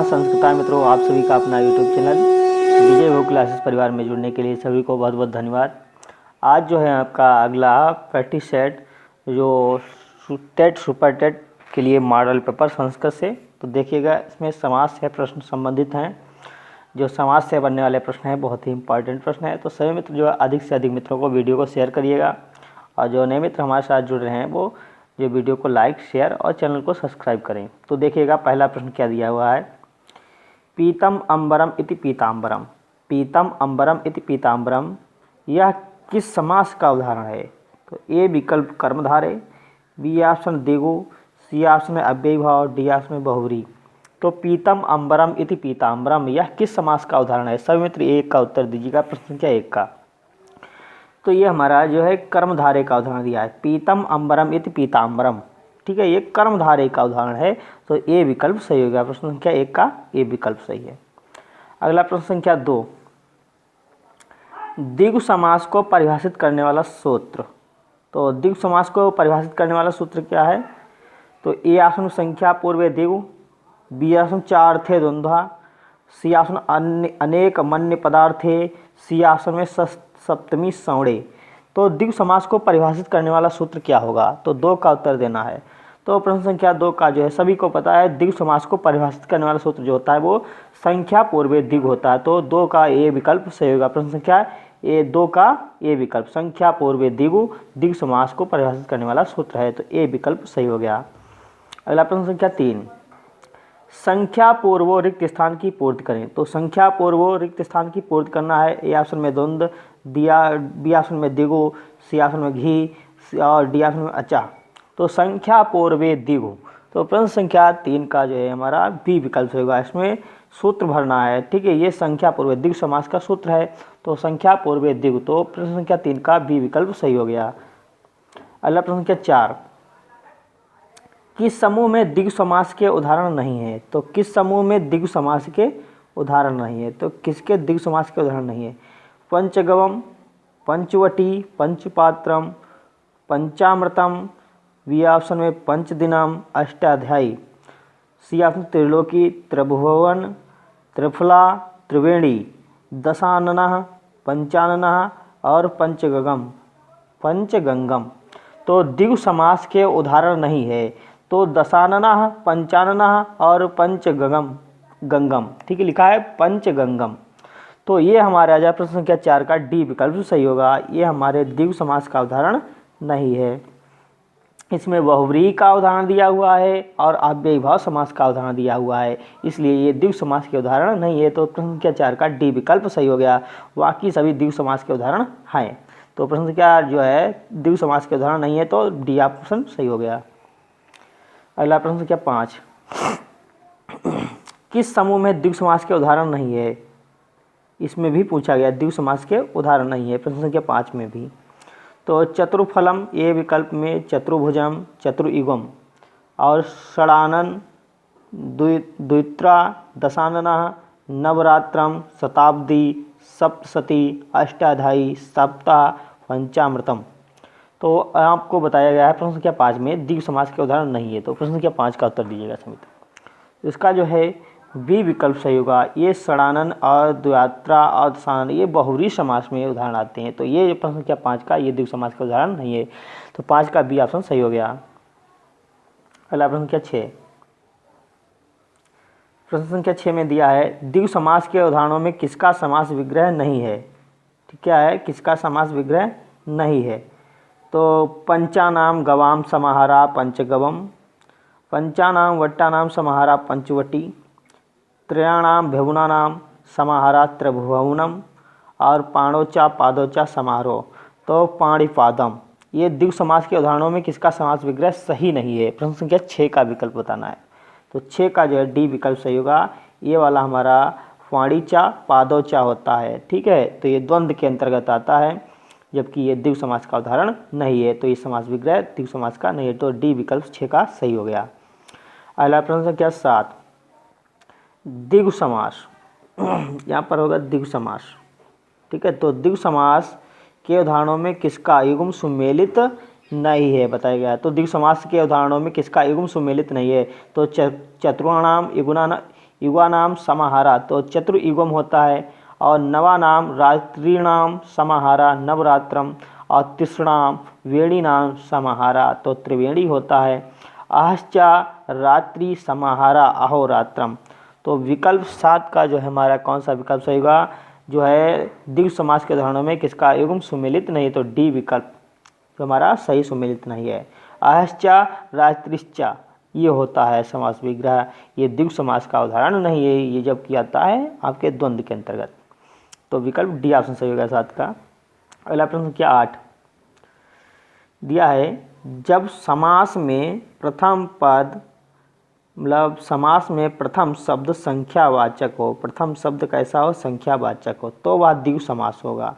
संस्कृता मित्रों, आप सभी का अपना यूट्यूब चैनल विजय भोग क्लासेस परिवार में जुड़ने के लिए सभी को बहुत बहुत धन्यवाद। आज जो है आपका अगला प्रैक्टिस सेट जो टेट सुपर टेट के लिए मॉडल पेपर संस्कृत से, तो देखिएगा इसमें समाज से प्रश्न संबंधित हैं। जो समाज से बनने वाले प्रश्न हैं बहुत ही इंपॉर्टेंट प्रश्न है, तो सभी मित्र जो अधिक से अधिक मित्रों को वीडियो को शेयर करिएगा और जो नए मित्र हमारे साथ जुड़ रहे हैं वो जो वीडियो को लाइक शेयर और चैनल को सब्सक्राइब करें। तो देखिएगा पहला प्रश्न क्या दिया हुआ है। पीतम अम्बरम इति पीताम्बरम, पीतम अम्बरम इति पीताम्बरम यह किस समास का उदाहरण है? तो ए विकल्प कर्मधारय, बी ऑप्शन दिगु, सी ऑप्शन में अव्ययीभाव, डी ऑप्शन में बहुव्रीहि। तो पीतम अम्बरम इति पीताम्बरम यह किस समास का उदाहरण है? सभी मित्र एक का उत्तर दीजिएगा प्रश्न संख्या एक का। तो ये हमारा जो है कर्मधारय का उदाहरण दिया है, पीतम अम्बरम इति पीताम्बरम। ठीक है, ये कर्मधारय का उदाहरण है, तो ए विकल्प सही हो गया। प्रश्न संख्या एक का ए विकल्प सही है। अगला प्रश्न संख्या दो, द्विगु समास को परिभाषित करने वाला सूत्र। तो द्विगु समास को परिभाषित करने वाला सूत्र क्या है? तो ए ऑप्शन संख्या पूर्वे द्विगु, बी ऑप्शन चार्थे द्वंद्वा, सी ऑप्शन अनेक मन्य पदार्थे, सी ऑप्शन में सप्तमी सवणे। तो द्विगु समास को परिभाषित करने वाला सूत्र क्या होगा? तो दो का उत्तर देना है। तो प्रश्न संख्या दो का जो है सभी को पता है, द्विगु समास को परिभाषित करने वाला सूत्र जो होता है वो संख्या पूर्वे द्विगु होता है। तो दो का ए विकल्प सही होगा। प्रश्न संख्या ए दो का ए विकल्प संख्या पूर्वे द्विगु द्विगु समास को परिभाषित करने वाला सूत्र है, तो ए विकल्प सही हो गया। अगला प्रश्न संख्या तीन, संख्या पूर्व रिक्त स्थान की पूर्ति करें। तो संख्या पूर्व रिक्त स्थान की पूर्ति करना है। ए ऑप्शन में द्वंद्व, बी ऑप्शन में द्विगु, सी ऑप्शन में घी और डी ऑप्शन में अचा। तो संख्या पूर्वे द्विगु, तो प्रश्न संख्या तीन का जो है हमारा बी विकल्प होगा। इसमें सूत्र भरना है। ठीक है, ये संख्या पूर्वे द्विगु समास का सूत्र है, तो संख्या पूर्वे द्विगु, तो प्रश्न संख्या तीन का बी विकल्प सही हो गया। अगला प्रश्न संख्या चार, किस समूह में द्विगु समास के उदाहरण नहीं है? तो किस समूह में द्विगु समास के उदाहरण नहीं है? तो किसके द्विगु समास के उदाहरण नहीं है? पंचगवम, पंचवटी, पंचपात्रम, पंचामृतम, बी ऑप्शन में पंचदिनम, अष्टाध्यायी, सी ऑप्शन त्रिलोकी, त्रिभुवन, त्रिफला, त्रिवेणी, दशाननः, पंचाननः और पंचगंगम। तो द्विगु समास के उदाहरण नहीं है, तो दशाननः, पंचाननः और पंचगंगम। ठीक है, लिखा है पंचगंगम। तो ये हमारे आ जाए प्रश्न संख्या चार का डी विकल्प सही होगा। ये हमारे द्विगु समास का उदाहरण नहीं है। इसमें बहुव्रीहि का उदाहरण दिया हुआ है और अव्ययीभाव समास का उदाहरण दिया हुआ है, इसलिए ये द्विगु समास के उदाहरण नहीं है। तो प्रश्न संख्या चार का डी विकल्प सही हो गया। बाकी सभी द्विगु समास के उदाहरण हैं, तो प्रश्न संख्या जो है द्विगु समास के उदाहरण नहीं है, तो डी ऑप्शन सही हो गया। अगला प्रश्न संख्या पाँच, किस समूह में द्विगु समास के उदाहरण नहीं है? इसमें भी पूछा गया द्विगु समास के उदाहरण नहीं है, प्रश्न संख्या पाँच में भी। तो चतुर्फलम ए विकल्प में चतुर्भुजम, चतुर्युगम और षडानन, द्वित्रा, दशाननः, नवरात्रम, शताब्दी, सप्तशती, अष्टाध्यायी, सप्ताह, पंचामृतम। तो आपको बताया गया है प्रश्न संख्या पाँच में द्विगु समास के उदाहरण नहीं है, तो प्रश्न संख्या पाँच का उत्तर दीजिएगा समिति। इसका जो है बी विकल्प सही होगा। ये षडानन और द्वित्रा और दशानन ये बहुव्रीहि समास में उदाहरण आते हैं, तो ये प्रश्न संख्या पाँच का ये द्विगु समास का उदाहरण नहीं है, तो पाँच का बी ऑप्शन सही हो गया। अगला प्रश्न संख्या छः, प्रश्न संख्या छः में दिया है द्विगु समास के उदाहरणों में किसका समास विग्रह नहीं है? ठीक, क्या है? किसका समास विग्रह नहीं है? तो पंचानाम गवाम समाहारा पंचगवम, पंचानाम वट्टानाम समाहारा पंचवटी, त्रयाणाम भुवनानाम समाहारा त्रिभुवनम और पाणोचा पादोचा समारोह। तो पाणिपादम, ये द्विगु समास के उदाहरणों में किसका समास विग्रह सही नहीं है? प्रश्न संख्या छः का विकल्प बताना है, तो छः का जो है डी विकल्प सही होगा। ये वाला हमारा पाणिचा पादोचा होता है। ठीक है, तो ये द्वंद्व के अंतर्गत आता है, जबकि ये द्विगु समास का उदाहरण नहीं है, तो ये समास विग्रह द्विगु समास का नहीं है, तो डी विकल्प छः का सही हो गया। अगला प्रश्न संख्या सात, द्विगु समास यहाँ पर होगा द्विगु समास। ठीक है, तो द्विगु समास के उदाहरणों में किसका युग्म सुमेलित नहीं है बताया गया है। तो द्विगु समास के उदाहरणों में किसका युग्म सुमेलित नहीं है? तो चतुर्णाम युगानाम समाहारा, तो चतुर्युगम होता है। और नवानाम रात्रिणाम समाहारा नवरात्रम, और तिसृणाम वेणीनाम समाहारा, तो त्रिवेणी होता है। आहश्चा रात्रि समाहारा अहोरात्रम, तो विकल्प 7 का जो है हमारा कौन सा विकल्प सही होगा, जो है द्विगु समास के उदाहरणों में किसका युग्म सुमेलित नहीं, तो डी विकल्प जो हमारा सही सुमेलित नहीं है। आहश्चा रात्रिश्चा ये होता है समास विग्रह, ये द्विगु समास का उदाहरण नहीं है, ये जब किया जाता है आपके द्वंद्व के अंतर्गत। तो विकल्प डी ऑप्शन सही होगा 7 का। अगला प्रश्न क्या 8 दिया है, जब समास में प्रथम पद मतलब समास में प्रथम शब्द संख्यावाचक हो, प्रथम शब्द कैसा हो, संख्यावाचक हो, तो वह द्विगु समास होगा।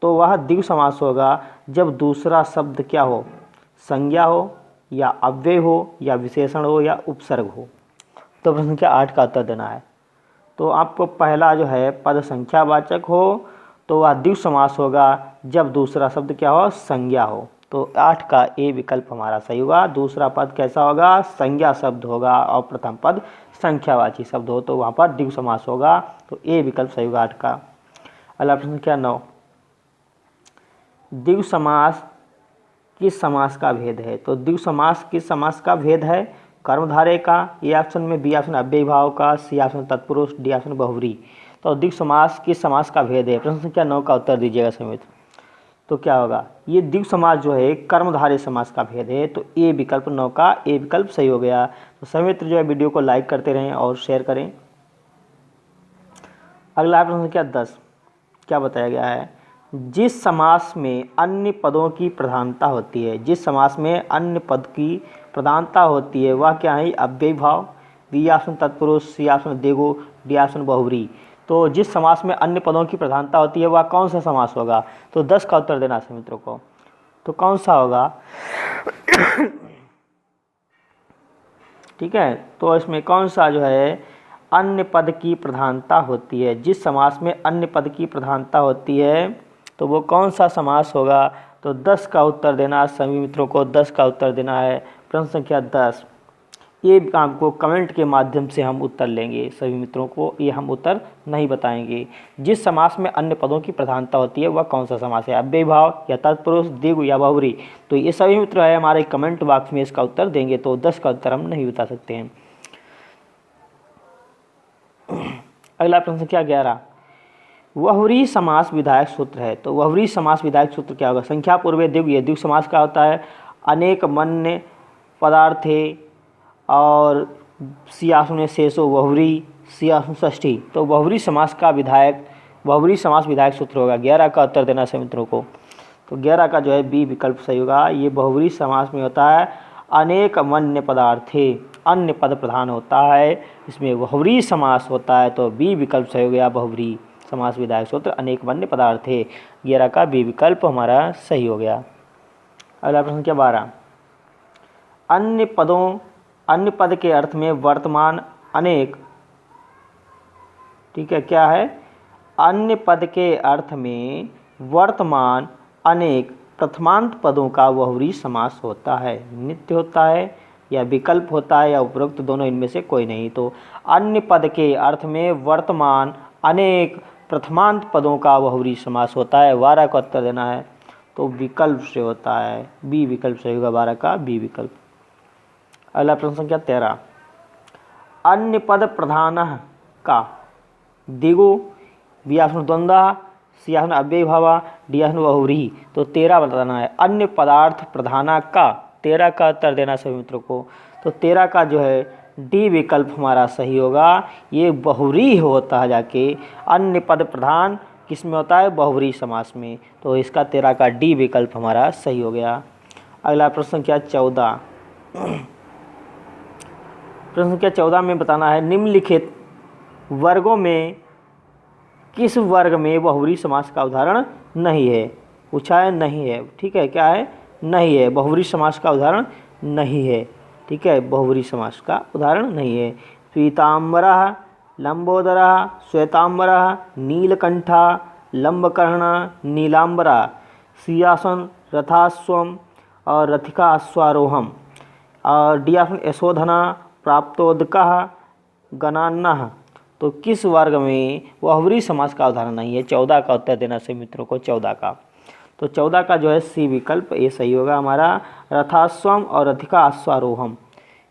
तो वह द्विगु समास होगा जब दूसरा शब्द क्या हो, संज्ञा हो या अव्यय हो या विशेषण हो या उपसर्ग हो। तो प्रश्न क्या 8 का उत्तर देना है। तो आपको पहला जो है पद संख्यावाचक हो तो वह द्विगु समास होगा जब दूसरा शब्द क्या हो, संज्ञा हो। तो 8 का ए विकल्प हमारा सही होगा। दूसरा पद कैसा होगा, संज्ञा शब्द होगा, और प्रथम पद संख्यावाची शब्द हो तो वहाँ पर द्विगु समास होगा। तो ए विकल्प सही होगा 8 का। अगला प्रश्न क्या 9 द्विगु समास किस समास का भेद है। तो द्विगु समास किस समास का भेद है, कर्मधारय का, ए ऑप्शन में, बी ऑप्शन अव्ययी भाव का, सी ऑप्शन तत्पुरुष, डी ऑप्शन बहुव्रीहि। तो द्विगु समास किस समास का भेद है, प्रश्न संख्या 9 का उत्तर दीजिएगा समित। तो क्या होगा, ये द्विगु समास जो है कर्मधारय समास का भेद है। तो ए विकल्प 9 का ए विकल्प सही हो गया। तो सभी मित्र जो है वीडियो को लाइक करते रहें और शेयर करें। अगला प्रश्न संख्या 10 क्या बताया गया है, जिस समास में अन्य पदों की प्रधानता होती है, जिस समास में अन्य पद की प्रधानता होती है वह क्या है, अव्ययी भाव, बी ऑप्शन तत्पुरुष, सी ऑप्शन द्विगु, डी ऑप्शन बहुव्रीहि। तो जिस समास में अन्य पदों की प्रधानता होती है वह कौन सा समास होगा। तो 10 का उत्तर देना है मित्रों को। तो कौन सा होगा ठीक है, तो इसमें कौन सा जो है अन्य पद की प्रधानता होती है, जिस समास में अन्य पद की प्रधानता होती है तो वो कौन सा समास होगा। तो 10 का उत्तर देना सभी मित्रों को, 10 का उत्तर देना है। प्रश्न संख्या 10 ये आपको कमेंट के माध्यम से हम उत्तर लेंगे सभी मित्रों को, ये हम उत्तर नहीं बताएंगे। जिस समास में अन्य पदों की प्रधानता होती है वह कौन सा समास है, अव्ययी भाव या तत्पुरुष, द्विगु या बहुव्रीहि। तो ये सभी मित्र है हमारे कमेंट बॉक्स में इसका उत्तर देंगे। तो 10 का उत्तर हम नहीं बता सकते हैं। अगला प्रश्न संख्या 11 बहुव्रीहि समास विधायक सूत्र है। तो बहुव्रीहि समास विधायक सूत्र क्या होगा, संख्या पूर्वे द्विगु, ये द्विगु समास का होता है। अनेक मन्य पदार्थे और सी ऑप्शन में शेषो बहुव्रीहि, सी ऑप्शन षष्ठी। तो बहुव्रीहि समास का विधायक, बहुव्रीहि समास विधायक सूत्र होगा। 11 का उत्तर देना है मित्रों को। तो 11 का जो है बी विकल्प सही होगा। ये बहुव्रीहि समास में होता है अनेक मन्य पदार्थे, अन्य पद प्रधान होता है, इसमें बहुव्रीहि समास होता है। तो बी विकल्प सही हो गया, बहुव्रीहि समास विधायक सूत्र अनेक मन्य पदार्थे। 11 का बी विकल्प हमारा सही हो गया। अगला प्रश्न क्या 12 अन्य पद के अर्थ में वर्तमान अनेक, ठीक है, क्या है, अन्य पद के अर्थ में वर्तमान अनेक प्रथमांत पदों का बहुव्रीहि समास होता है। नित्य होता है या विकल्प होता है या उपरोक्त दोनों, इनमें से कोई नहीं। तो अन्य पद के अर्थ में वर्तमान अनेक प्रथमांत पदों का बहुव्रीहि समास होता है। 12 का उत्तर देना है। तो विकल्प से होता है, बी विकल्प सही होगा, 12 का बी विकल्प। अगला प्रश्न संख्या 13 अन्य पद प्रधान का द्विगु, बी ऑप्शन द्वंद्व, सी ऑप्शन अव्ययी भाव, डी ऑप्शन बहुव्रीहि। तो 13 बताना है अन्य पदार्थ प्रधाना का। 13 का उत्तर देना सभी मित्रों को। तो 13 का जो है डी विकल्प हमारा सही होगा। ये बहुव्रीहि होता है जाके, अन्य पद प्रधान किस में होता है, बहुव्रीहि समास में। तो इसका 13 का डी विकल्प हमारा सही हो गया। अगला प्रश्न संख्या 14 प्रश्न संख्या 14 में बताना है निम्नलिखित वर्गों में किस वर्ग में बहुव्रीहि समास का उदाहरण नहीं है। पूछा है नहीं है, ठीक है, क्या है, नहीं है, बहुव्रीहि समास का उदाहरण नहीं है। ठीक है, बहुव्रीहि समास का उदाहरण नहीं है। पीताम्बरः, लंबोदरः, श्वेताम्बरः, नीलकंठा, लंबकर्णा, नीलांबरा, सिंहासन, रथाश्वम और रथिका अश्वारोहम, और डी ऑप्शन यशोधना, प्राप्तोदकः, गणान्नः, तो किस वर्ग में बहुब्री समास का उदाहरण नहीं है? 14 का उत्तर देना सभी मित्रों को, 14 का। तो 14 का जो है सी विकल्प ये सही होगा हमारा। रथाश्वम और रथिका अश्वारोहम,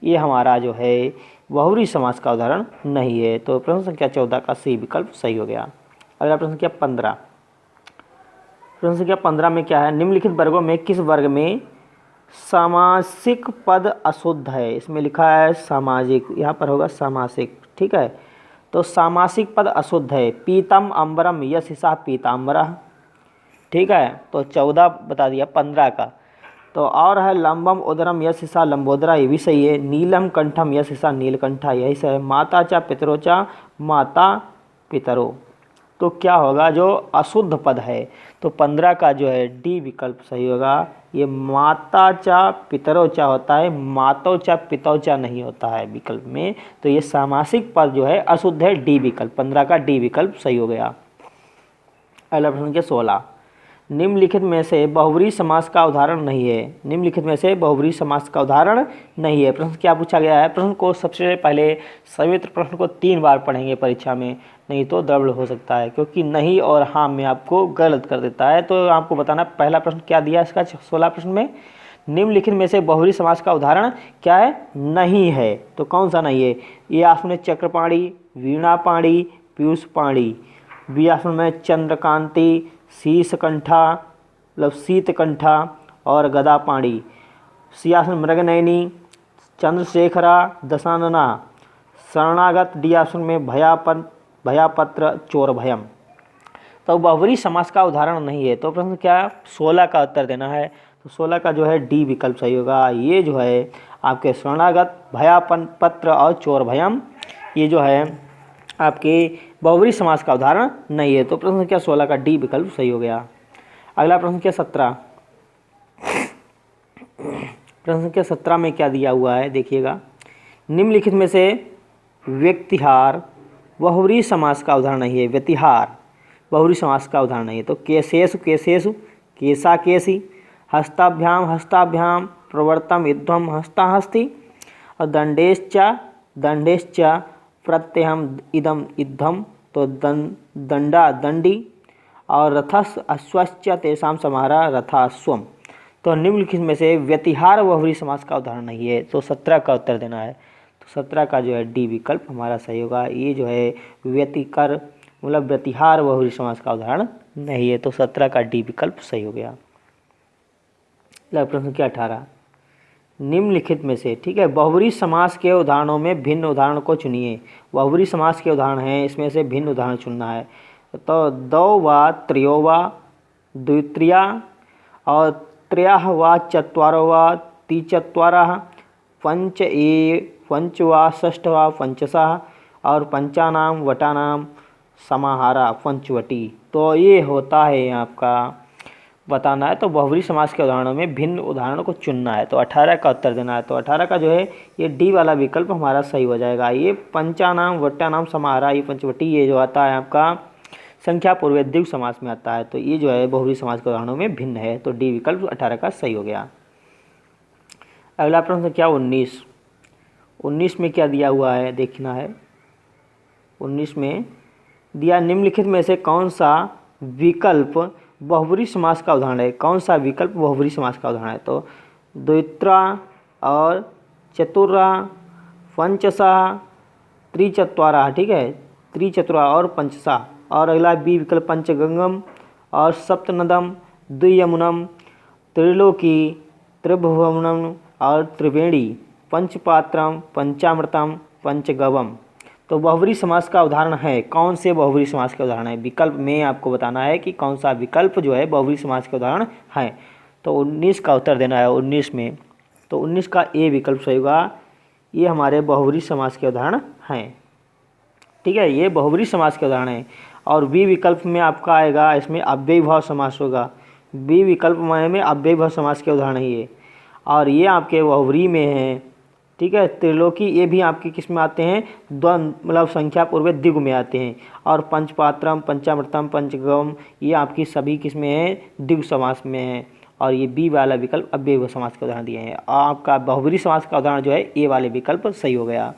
ये हमारा जो है बहुब्री समास का उदाहरण नहीं है। तो प्रश्न संख्या 14 का सी विकल्प सही हो गया। अगला प्रश्न संख्या 15। प्रश्न संख्या 15 में क्या है? निम्नलिखित वर्गों में किस वर्ग में सामासिक पद अशुद्ध है? इसमें लिखा है सामाजिक, यहाँ पर होगा सामासिक, ठीक है। तो सामासिक पद अशुद्ध है। पीतम अम्बरम यशिषा पीताम्बरः, ठीक है। तो 14 बता दिया। 15 का तो और है लंबम उदरम यशिषा लंबोदरा, ये भी सही है। नीलम कंठम यशिषा नीलकंठा, यही सही है। माता चा पितरो चा माता पितरो, तो क्या होगा जो अशुद्ध पद है? तो 15 का जो है डी विकल्प सही होगा। ये माता चा पितरो चा होता है, मातो चा पितो चा नहीं होता है विकल्प में। तो ये सामासिक पद जो है अशुद्ध है, डी विकल्प, 15 का डी विकल्प सही हो गया। अगला प्रश्न के 16। निम्नलिखित में से बहुब्री समास का उदाहरण नहीं है। निम्नलिखित में से बहुब्री समास का उदाहरण नहीं है। प्रश्न क्या पूछा गया है? प्रश्न को सबसे पहले सवित्र प्रश्न को 3 बार पढ़ेंगे परीक्षा में, नहीं तो गड़बड़ हो सकता है, क्योंकि नहीं और हाँ में आपको गलत कर देता है। तो आपको बताना पहला प्रश्न क्या दिया इसका 16 प्रश्न में, निम्नलिखित में से बहुब्री समास का उदाहरण क्या है? नहीं है। तो कौन सा नहीं है? ये आसन में चक्रपाणी, वीणापाणी, पीयूषपाणी। बी आसन में चंद्रकांति, शीशकंठा मतलब शीतकंठा और गदापाणी। सी आसन मृगनयनी, चंद्रशेखरा, दशानना। शरणागत डी आसन में भयापत्र, चोर भयम। तो बहुब्री समास का उदाहरण नहीं है। तो प्रश्न क्या? 16 का उत्तर देना है। तो 16 का जो है डी विकल्प सही होगा। ये जो है आपके शरणागत, भयापत्र और चोर भयम, ये जो है आपके बहुब्री समास का उदाहरण नहीं है। तो प्रश्न संख्या 16 का डी विकल्प सही हो गया। अगला प्रश्न संख्या 17। प्रश्न संख्या 17 में क्या दिया हुआ है देखिएगा। निम्नलिखित में से व्यक्तिहार बहुब्री समास का उदाहरण नहीं है। व्यतिहार बहुब्री समास का उदाहरण नहीं है। तो केशेषु केशेषु, केशा केसी, हस्ताभ्याम हस्ताभ्याम, प्रवर्तम युद्धम हस्ता हस्ति, और दंडेश्चा दंडेश्चा, प्रत्यहम इदम इद्धम, तो दंडा दंडी, और रथस अश्वश्च तेषाम समाहारा रथाश्वम। तो निम्नलिखित में से व्यतिहार बहुब्री समास का उदाहरण नहीं है। तो 17 का उत्तर देना है। तो 17 का जो है डी विकल्प हमारा सही होगा। ये जो है व्यतिकर मतलब व्यतिहार बहुब्री समास का उदाहरण नहीं है। तो 17 का डी विकल्प सही हो गया। प्रश्न क्या 18। निम्नलिखित में से, ठीक है, बहुब्री समास के उदाहरणों में भिन्न उदाहरण को चुनिए। बहुब्री समास के उदाहरण हैं, इसमें से भिन्न उदाहरण चुनना है। तो दौ वा त्रयो वा द्वित्रिया, और त्रयः वा चत्वारो वा तिचत्वारः, पंच वा षष्ठ वा पंचशः, और पंचानां वटानां समाहारा पंचवटी। तो ये होता है आपका बताना है। तो बहुब्री समास के उदाहरणों में भिन्न उदाहरणों को चुनना है। तो 18 का उत्तर देना है। तो 18 का जो है ये डी वाला विकल्प हमारा सही हो जाएगा। ये पंचानाम वट्टानाम समाहारा, ये पंचवटी, ये जो आता है आपका संख्या पूर्व द्विग समास में आता है। तो ये जो है बहुब्री समास के उदाहरणों में भिन्न है। तो डी विकल्प 18 का सही हो गया। अगला प्रश्न क्या 19। 19 में क्या दिया हुआ है देखना है। 19 में दिया निम्नलिखित में से कौन सा विकल्प बहुब्री समास का उदाहरण है? कौन सा विकल्प बहुब्री समास का उदाहरण है? तो द्वित्रा और चतुर्रा, पंचसा, त्रिचत्वारा, ठीक है, त्रिचतुरा और पंचसा। और अगला बी विकल्प पंचगंगम और सप्तनदम, द्वियमुनम, त्रिलोकी, त्रिभुवनम और त्रिवेणी, पंचपात्रम, पंचामृतम, पंचगवम। तो बहुब्री समास का उदाहरण है। कौन से बहुब्री समास के उदाहरण है? विकल्प में आपको बताना है कि कौन सा विकल्प जो है बहुब्री समास के उदाहरण है। तो 19 का उत्तर देना है। 19 में तो 19 का ए विकल्प सही होगा। ये हमारे बहुब्री समास के उदाहरण हैं, ठीक है, ये बहुब्री समास के उदाहरण हैं। और बी विकल्प में आपका आएगा, इसमें अव्ययीभाव समास होगा। बी विकल्प में अव्ययीभाव समास के उदाहरण है ये, और ये आपके बहुब्री में है, ठीक है। त्रिलोकी ये भी आपके किस में आते हैं? द्वंद मतलब संख्या पूर्व द्विगु में आते हैं। और पंचपात्रम, पंचामृतम, पंचगम, ये आपकी सभी किस में है? द्विगु समास में है। और ये बी वाला विकल्प अव्ययीभाव समास के उदाहरण दिए हैं। आपका बहुब्री समास का उदाहरण जो है ए वाले विकल्प सही हो गया।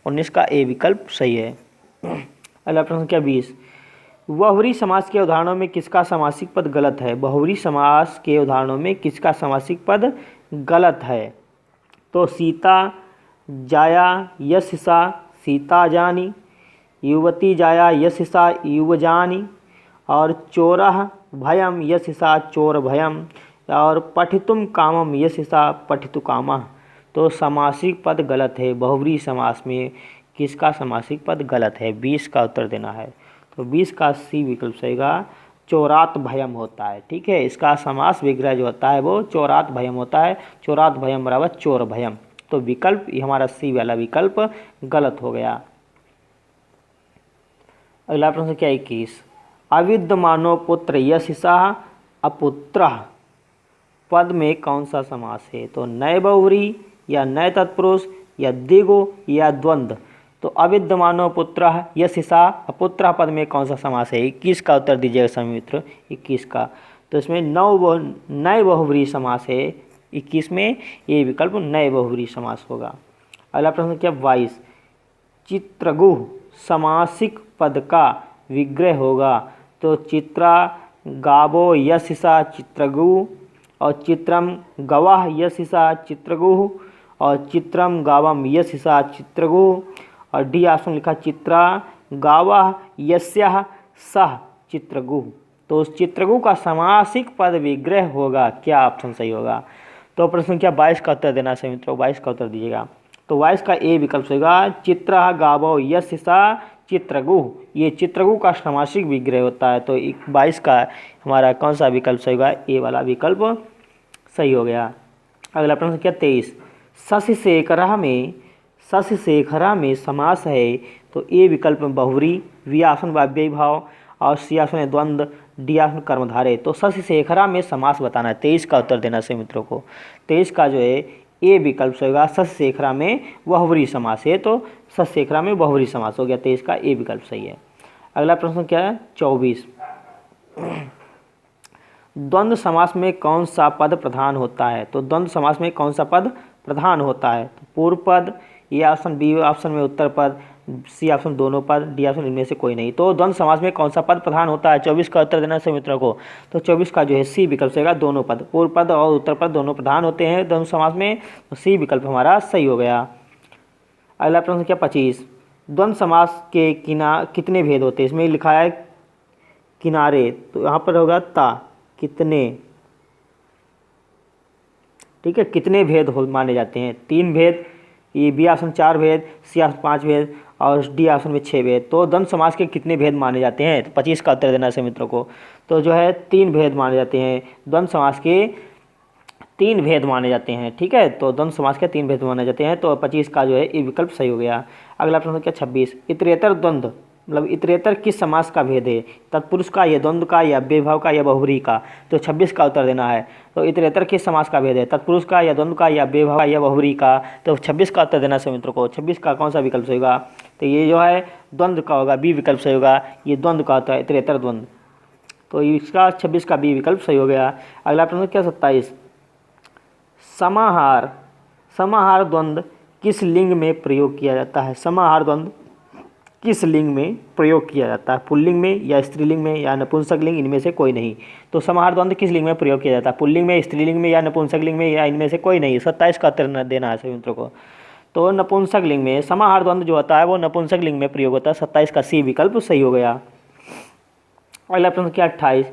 19 का ए विकल्प सही है। अगला प्रश्न संख्या 20, बहुव्रीहि समास के उदाहरणों में किसका समासिक पद गलत है? बहुव्रीहि समास के उदाहरणों में किसका समासिक पद गलत है? तो सीता जाया यशसा सीता जानी, युवती जाया यशसा युवजानी, और चोरः भयम यशसा चोर भयम, और पठितुम कामम यशसा पठितु कामः। तो समासिक पद गलत है। बहुव्रीहि समास में किसका समासिक पद गलत है? 20 का उत्तर देना है। तो 20 का सी विकल्प सही होगा, चोरात भयम होता है। ठीक है, इसका समास विग्रह जो होता है वो चोरात भयम होता है। चोरात भयम बराबर चोर भयम। तो विकल्प ये हमारा सी वाला विकल्प गलत हो गया। अगला प्रश्न क्या 21, अविद्यमानो पुत्र यशसा अपुत्रः पद में कौन सा समास है? तो नए बहुव्रीहि या नए तत्पुरुष या द्विगु या द्वंद्व। तो अविद्यमानो पुत्रः यशसा अपुत्रः पद में कौन सा समास है? 21 का उत्तर दीजिएगा सभी मित्र, 21 का। तो इसमें नए बहुव्रीहि समास है 21 में, ये विकल्प नए बहुव्रीहि समास होगा। अगला प्रश्न क्या 22, चित्रगुह समासिक पद का विग्रह होगा। तो चित्रा गावो यशसा चित्रगुह, और चित्रम गवाह यशसा चित्रगुह, और चित्रम गावम यशसा चित्रगुह, और डी ऑप्शन लिखा चित्रा गावः यस्याः सह चित्रगुह। तो उस चित्रगुह का समासिक पद विग्रह होगा, क्या ऑप्शन सही होगा? तो प्रश्न संख्या 22 का उत्तर देना है मित्रों, 22 का उत्तर दीजिएगा। तो 22 का ए विकल्प होगा, चित्रा गावो यस्सा चित्रगुह। ये चित्रगुह का समासिक विग्रह होता है। तो 22 का हमारा कौन सा विकल्प सही होगा? ए वाला विकल्प सही हो गया। अगला प्रश्न क्या 23, शशिशेखरा में समास है। तो ए विकल्प में बहुव्रीहि, बी ऑप्शन वाव्य भाव, और सी ऑप्शन है द्वंद्व, डी ऑप्शन कर्मधारय। तो शशिशेखरा में समास बताना है। 23 का उत्तर देना है मित्रों को। 23 का जो है ए विकल्प होगा, शशिशेखरा में बहुव्रीहि समास है। तो शशिशेखरा में बहुव्रीहि समास हो गया, 23 का ए विकल्प सही है। अगला प्रश्न क्या है 24, द्वंद्व समास में कौन सा पद प्रधान होता है? तो द्वंद्व समास में कौन सा पद प्रधान होता है? तो पूर्व पद, ए ऑप्शन, बी ऑप्शन में उत्तर पद, सी ऑप्शन दोनों पद, डी ऑप्शन इनमें से कोई नहीं। तो द्वंद्व समास में कौन सा पद प्रधान होता है? 24 का उत्तर देना है मित्रों को। तो 24 का जो है सी विकल्प होगा, दोनों पद, पूर्व पद और उत्तर पद दोनों प्रधान होते हैं द्वंद्व समास में। तो सी विकल्प हमारा सही हो गया। अगला प्रश्न क्या 25, द्वंद्व समास के कितने भेद होते हैं? इसमें लिखा है किनारे, तो यहाँ पर होगा ता, कितने। ठीक है, कितने भेद माने जाते हैं? 3 भेद, ये बी ऑप्शन 4 भेद, सी ऑप्शन 5 भेद, और डी ऑप्शन में 6 भेद। तो द्वंद्व समास के कितने भेद माने जाते हैं? तो 25 का उत्तर देना है मित्रों को। तो जो है 3 भेद माने जाते हैं, द्वंद्व समास के 3 भेद माने जाते हैं। ठीक है, तो द्वंद्व समास के 3 भेद माने जाते हैं। तो 25 का जो है ये विकल्प सही हो गया। अगला प्रश्न क्या 26, इतरेतर द्वंद्व, मतलब इतरेतर किस समास का भेद है? तत्पुरुष का, या द्वंद्व का, या बेभाव का, या बहुव्रीहि का? तो 26 का उत्तर देना है। तो इतरेतर किस समास का भेद है? तत्पुरुष का, या द्वंद्व का, या बेभाव का, या बहुव्रीहि का? तो 26 का उत्तर देना है मित्रों को। 26 का कौन सा विकल्प सही होगा? तो ये जो है द्वंद्व का होगा, बी विकल्प सही होगा। ये द्वंद्व का होता है, इतरेतर द्वंद्व। तो इसका 26 का बी विकल्प सही हो गया। अगला प्रश्न क्या 27, समाहार द्वंद्व किस लिंग में प्रयोग किया जाता है? समाहार द्वंद्व किस लिंग में प्रयोग किया जाता है? पुल्लिंग में, या स्त्रीलिंग में, या नपुंसक लिंग? इनमें से कोई नहीं। तो समाहार द्वंद्व किस लिंग में प्रयोग किया जाता है? पुल्लिंग में, स्त्रीलिंग में, या नपुंसक लिंग में, या इनमें से कोई नहीं। 27 का उत्तर देना है सभी मित्रों को। तो नपुंसक लिंग में समाहार द्वंद्व जो होता है वो नपुंसक लिंग में प्रयोग होता है। 27 का सी विकल्प सही हो गया। अगला प्रश्न क्या 28,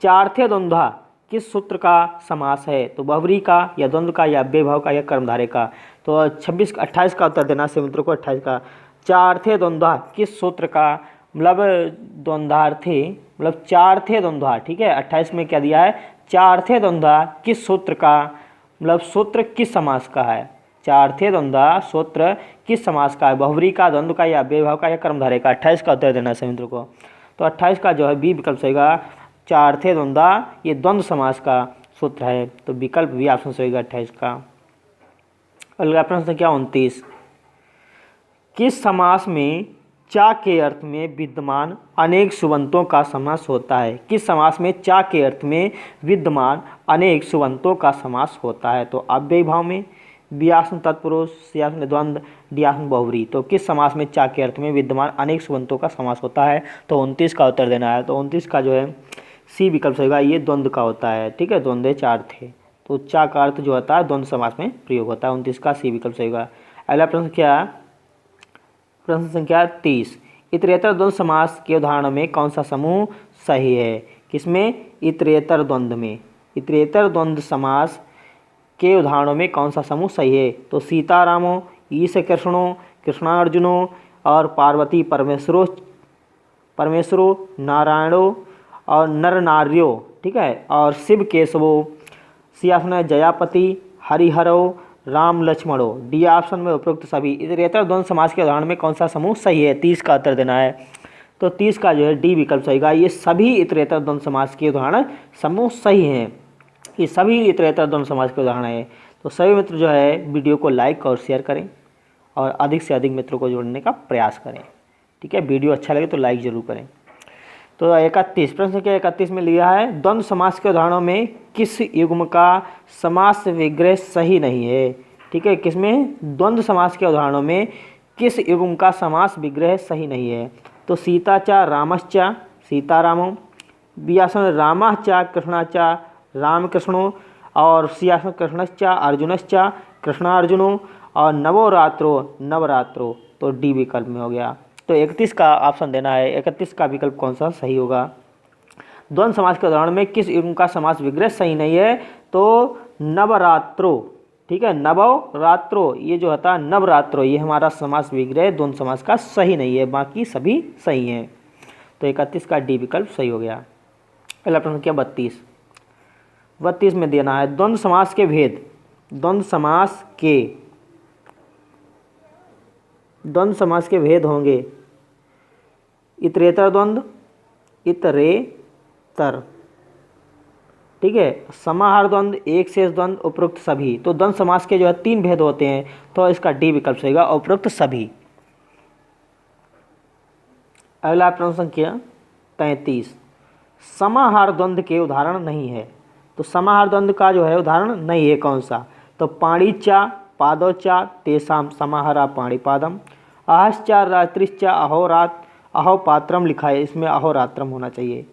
चार्थे द्वंद्वा किस सूत्र का समास है? तो बहुव्रीहि का, या द्वंद्व का, या बेभाव का, या कर्मधारय का? तो 28 का उत्तर देना है मित्रों को। 28 का चार्थे द्वंद्वा किस सूत्र का, मतलब द्वंद्वार्थे, मतलब चार्थे द्वंद्वा। ठीक है, 28 में क्या दिया है? चार्थे द्वंद्वा किस सूत्र का, मतलब सूत्र किस समास का है? चार्थे द्वंद्वा सूत्र किस समास का है? बहुव्रीहि का, द्वंद्व का, या बेभाव का, या कर्मधारय का? 28 का उत्तर देना है मित्रों को। तो 28 का जो है बी विकल्प होगा, चार्थे द्वंद्वा ये द्वंद्व समास का सूत्र है। तो विकल्प बी ऑप्शन सही होगा 28 का। अगला प्रश्न क्या 29, किस समास में चा के अर्थ में विद्यमान अनेक सुबंतों का समास होता है? किस समास में चा के अर्थ में विद्यमान अनेक सुबंतों का समास होता है? तो अव्ययी भाव में, बी आसन तत्पुरुष, सी आसन द्वंद्व, डी आसन बहुव्रीहि। तो किस समास में चा के अर्थ में विद्यमान अनेक सुबंतों का समास होता है? तो 29 का उत्तर देना है। तो 29 का जो है सी विकल्प सही होगा, ये द्वंद्व का होता है। ठीक है, द्वंद्व चार थे, तो चा का अर्थ जो होता है द्वंद्व समास में प्रयोग होता है। 29 का सी विकल्प सही होगा। अगला प्रश्न क्या? प्रश्न संख्या 30, इतरेतर द्वंद्व समास के उदाहरणों में कौन सा समूह सही है? किसमें? इतरेतर द्वंद्व में। इतरेतर द्वंद्व समास के उदाहरणों में कौन सा समूह सही है? तो सीतारामो, ईश कृष्णो, कृष्णार्जुनो और पार्वती परमेश्वरो, परमेश्वरो, नारायणो और नर नार्यो। ठीक है, और शिव केशवो, सी ऑप्शन है जयापति, हरिहरो, राम लक्ष्मणो। डी ऑप्शन में उपरोक्त सभी। इतरेतर द्वंद्व समास के उदाहरण में कौन सा समूह सही है? 30 का उत्तर देना है। तो 30 का जो है डी विकल्प सही होगा, ये सभी इतरेतर द्वंद्व समास के उदाहरण समूह सही हैं। ये सभी इतरेतर द्वंद्व समास के उदाहरण हैं। तो सभी मित्र जो है वीडियो को लाइक और शेयर करें और अधिक से अधिक मित्रों को जोड़ने का प्रयास करें। ठीक है, वीडियो अच्छा लगे तो लाइक जरूर करें। तो 31 प्रश्न के 31 में लिया है, द्वंद्व समास के उदाहरणों में किस युग्म का समास विग्रह सही नहीं है? ठीक है, किसमें? द्वंद्व समास के उदाहरणों में किस युग्म का समास विग्रह सही नहीं है? तो सीताचा रामश्चा, सीतारामो, बी आसन रामश्चा कृष्णाचा, रामकृष्णो और सी आसन कृष्णश्चा अर्जुनश्चा, कृष्णार्जुनो और नवरात्रो, नवरात्रो। तो डी विकल्प में हो गया। तो 31 का ऑप्शन देना है। 31 का विकल्प कौन सा सही होगा? द्वंद्व समास के उदाहरण में किस युग्म का समास विग्रह सही नहीं है? तो नवरात्रो। ठीक है, नवरात्रो ये जो होता है नवरात्रो, ये हमारा समास विग्रह द्वंद्व समास का सही नहीं है, बाकी सभी सही हैं। तो 31 का डी विकल्प सही हो गया। अगला प्रश्न क्या? 32 में देना है, द्वंद्व समास के भेद। द्वंद्व समास के भेद होंगे इतरेतर द्वंद्व, इतरेतर। ठीक है, समाहार द्वंद्व, एक शेष द्वंद्व, उपरोक्त सभी। तो द्वंद्व समास के जो है 3 भेद होते हैं, तो इसका डी विकल्प सही होगा, उपरोक्त सभी। अगला प्रश्न संख्या 33, समाहार द्वंद्व के उदाहरण नहीं है। तो समाहार द्वंद्व का जो है उदाहरण नहीं है, कौन सा? तो पाणिचा, पादौचा, तेषाम समाहारा पाणिपादम, आहश्चा, रात्रिश्चा, अहोरात, अहोपात्रम लिखा है, इसमें अहोरात्रम होना चाहिए।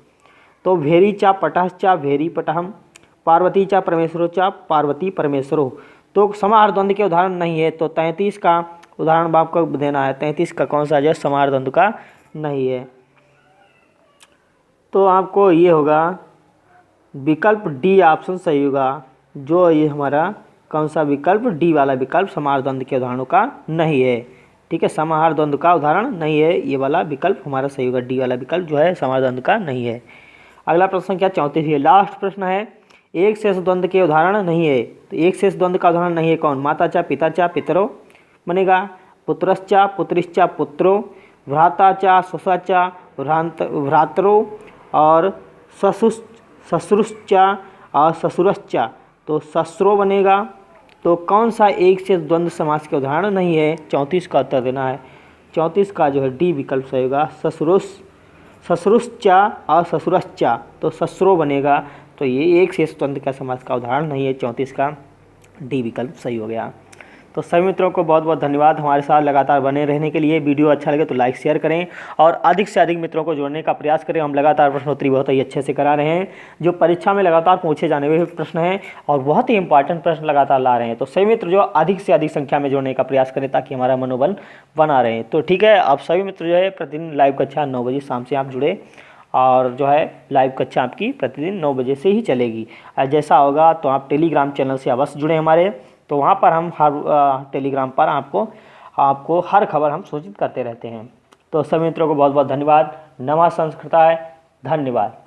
तो भेरीचा, पटश्चा, भेरी पटहम, पार्वतीचा, परमेश्वरोचा, पार्वती परमेश्वरो। तो समाहार द्वंद्व के उदाहरण नहीं है, तो 33 का उदाहरण आपको देना है। 33 का कौन सा जो समाहार द्वंद्व का नहीं है? तो आपको ये होगा विकल्प डी ऑप्शन सही होगा, जो ये हमारा कौन सा विकल्प? डी वाला विकल्प समाहार द्वंद्व के उदाहरणों का नहीं है। ठीक है, समाहार द्वंद्व का उदाहरण नहीं है, ये वाला विकल्प हमारा सही होगा। डी वाला विकल्प जो है समाहार द्वंद्व का नहीं है। अगला प्रश्न क्या? 34 है, लास्ट प्रश्न है, एक शेष द्वंद्व के उदाहरण नहीं है। तो एक शेष द्वंद्व का उदाहरण नहीं है, कौन? माताचा, पिताचा, पितरो बनेगा, पुत्रश्चा, पुत्रिश्चा, पुत्रो, भ्राताचा, स्वसाचा, भ्रातरो और ससुरश्चा और ससुरश्चा। तो ससुरो बनेगा। तो कौन सा एक शेष द्वंद्व समास के उदाहरण नहीं है? 34 का उत्तर देना है। 34 का जो है डी विकल्प सही होगा, ससुरुश्चा और ससुरश्चा। तो ससुरो बनेगा। तो ये एक शेष द्वंद्व का समास का उदाहरण नहीं है। 34 का डी विकल्प सही हो गया। तो सभी मित्रों को बहुत बहुत धन्यवाद हमारे साथ लगातार बने रहने के लिए। वीडियो अच्छा लगे तो लाइक शेयर करें और अधिक से अधिक मित्रों को जोड़ने का प्रयास करें। हम लगातार प्रश्नोत्तरी बहुत ही अच्छे से करा रहे हैं, जो परीक्षा में लगातार पूछे जाने वाले प्रश्न हैं और बहुत ही इंपॉर्टेंट प्रश्न लगातार ला रहे हैं। तो सभी मित्र जो अधिक से अधिक संख्या में जोड़ने का प्रयास करें ताकि हमारा मनोबल बना रहे। तो ठीक है, आप सभी मित्र जो है प्रतिदिन लाइव कक्षा 9 बजे शाम से आप जुड़े और जो है लाइव कक्षा आपकी प्रतिदिन 9 बजे से ही चलेगी। जैसा होगा तो आप टेलीग्राम चैनल से अवश्य जुड़े हमारे, तो वहाँ पर हम हर टेलीग्राम पर आपको हर खबर हम सूचित करते रहते हैं। तो सभी मित्रों को बहुत बहुत धन्यवाद। नमः संस्कृताय, धन्यवाद।